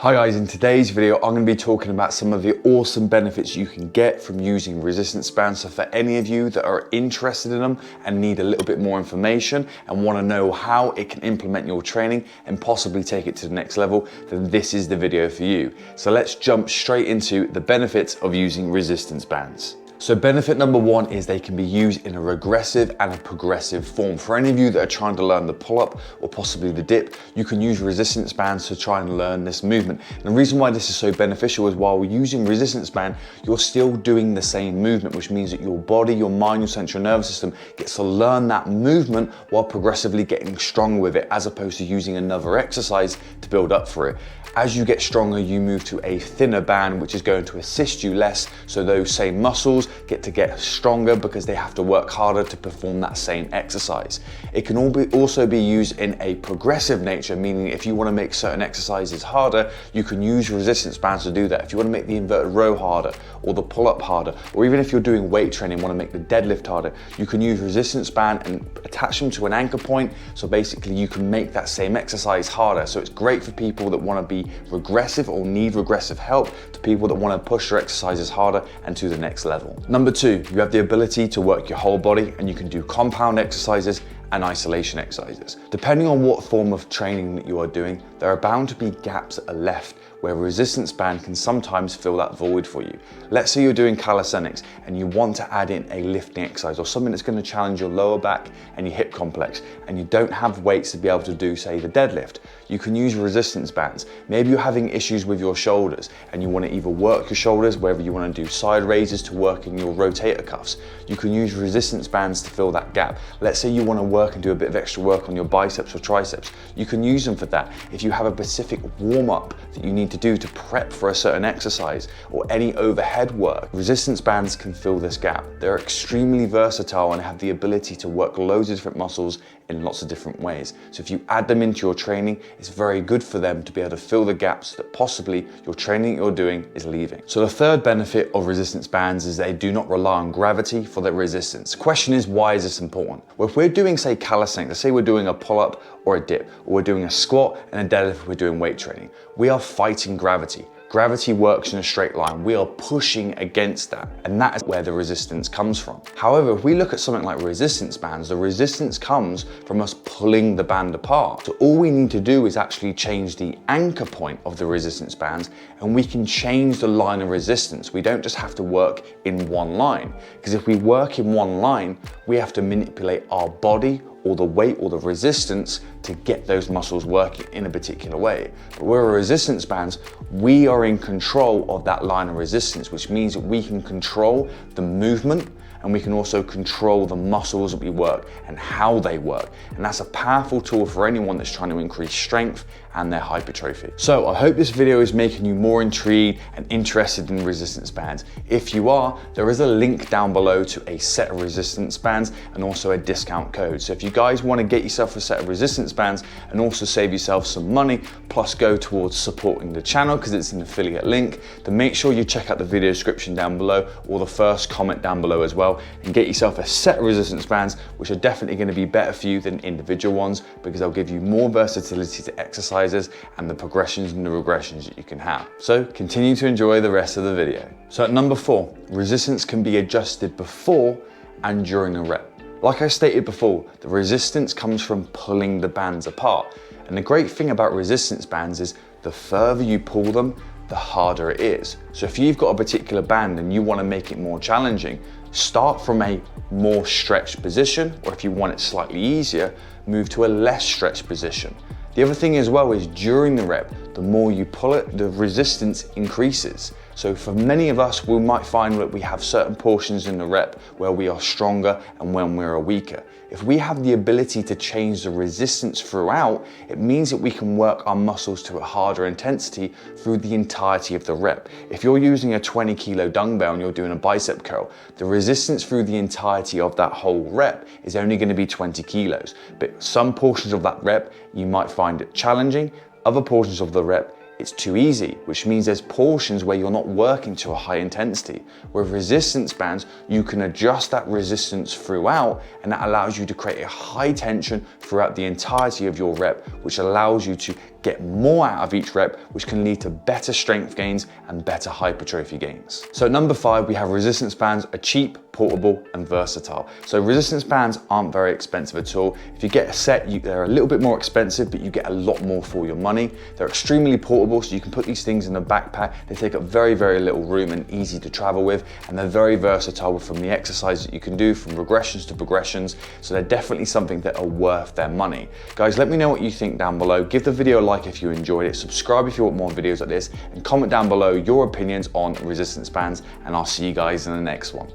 Hi guys, in today's video, I'm going to be talking about some of the awesome benefits you can get from using resistance bands. So for any of you that are interested in them and need a little bit more information and want to know how it can implement your training and possibly take it to the next level, then this is the video for you. So let's jump straight into the benefits of using resistance bands. So benefit number one is they can be used in a regressive and a progressive form. For any of you that are trying to learn the pull-up or possibly the dip, you can use resistance bands to try and learn this movement. And the reason why this is so beneficial is while we're using resistance band, you're still doing the same movement, which means that your body, your mind, your central nervous system gets to learn that movement while progressively getting stronger with it, as opposed to using another exercise to build up for it. As you get stronger, you move to a thinner band, which is going to assist you less. So those same muscles get stronger because they have to work harder to perform that same exercise. It can also be used in a progressive nature, meaning if you want to make certain exercises harder, you can use resistance bands to do that. If you want to make the inverted row harder or the pull-up harder, or even if you're doing weight training and want to make the deadlift harder, you can use resistance band and attach them to an anchor point. So basically you can make that same exercise harder. So it's great for people that want to be regressive or need regressive help, to people that want to push their exercises harder and to the next level. Number two, you have the ability to work your whole body, and you can do compound exercises and isolation exercises. Depending on what form of training that you are doing, there are bound to be gaps that are left where a resistance band can sometimes fill that void for you. Let's say you're doing calisthenics and you want to add in a lifting exercise or something that's going to challenge your lower back and your hip complex, and you don't have weights to be able to do, say, the deadlift. You can use resistance bands. Maybe you're having issues with your shoulders and you want to either work your shoulders, whether you want to do side raises to work in your rotator cuffs. You can use resistance bands to fill that gap. Let's say you want to work and do a bit of extra work on your biceps or triceps. You can use them for that. If you have a specific warm-up that you need to do to prep for a certain exercise or any overhead work, resistance bands can fill this gap. They're extremely versatile and have the ability to work loads of different muscles in lots of different ways. So if you add them into your training, it's very good for them to be able to fill the gaps that possibly your training you're doing is leaving. So the third benefit of resistance bands is they do not rely on gravity for their resistance. The question is, why is this important? Well, if we're doing, say, calisthenics, let's say we're doing a pull-up or a dip, or we're doing a squat and a deadlift, we're doing weight training, we are fighting gravity. Gravity works in a straight line. We are pushing against that, and that is where the resistance comes from. However, if we look at something like resistance bands, the resistance comes from us pulling the band apart. So all we need to do is actually change the anchor point of the resistance bands, and we can change the line of resistance. We don't just have to work in one line, because if we work in one line, we have to manipulate our body or the weight or the resistance to get those muscles working in a particular way. But where resistance bands, we are in control of that line of resistance, which means that we can control the movement, and we can also control the muscles that we work and how they work. And that's a powerful tool for anyone that's trying to increase strength and their hypertrophy. So I hope this video is making you more intrigued and interested in resistance bands. If you are, there is a link down below to a set of resistance bands and also a discount code. So if you guys want to get yourself a set of resistance bands and also save yourself some money, plus go towards supporting the channel because it's an affiliate link, then make sure you check out the video description down below or the first comment down below as well, and get yourself a set of resistance bands, which are definitely going to be better for you than individual ones, because they'll give you more versatility to exercises and the progressions and the regressions that you can have. So continue to enjoy the rest of the video. So at number 4, resistance can be adjusted before and during a rep. Like I stated before, the resistance comes from pulling the bands apart. And the great thing about resistance bands is the further you pull them, the harder it is. So if you've got a particular band and you want to make it more challenging, start from a more stretched position, or if you want it slightly easier, move to a less stretched position. The other thing as well is during the rep, the more you pull it, the resistance increases. So for many of us, we might find that we have certain portions in the rep where we are stronger and when we're weaker. If we have the ability to change the resistance throughout, it means that we can work our muscles to a harder intensity through the entirety of the rep. If you're using a 20 kilo dumbbell and you're doing a bicep curl, the resistance through the entirety of that whole rep is only going to be 20 kilos. But some portions of that rep, you might find it challenging. Other portions of the rep, it's too easy, which means there's portions where you're not working to a high intensity. With resistance bands, you can adjust that resistance throughout, and that allows you to create a high tension throughout the entirety of your rep, which allows you to get more out of each rep, which can lead to better strength gains and better hypertrophy gains. So at number 5, we have resistance bands are cheap, portable, and versatile. So resistance bands aren't very expensive at all. If you get a set, they're a little bit more expensive, but you get a lot more for your money. They're extremely portable, so you can put these things in a backpack. They take up very, very little room and easy to travel with, and they're very versatile from the exercises that you can do, from regressions to progressions. So they're definitely something that are worth their money. Guys, let me know what you think down below. Give the video a like if you enjoyed it, subscribe if you want more videos like this, and comment down below your opinions on resistance bands, and I'll see you guys in the next one.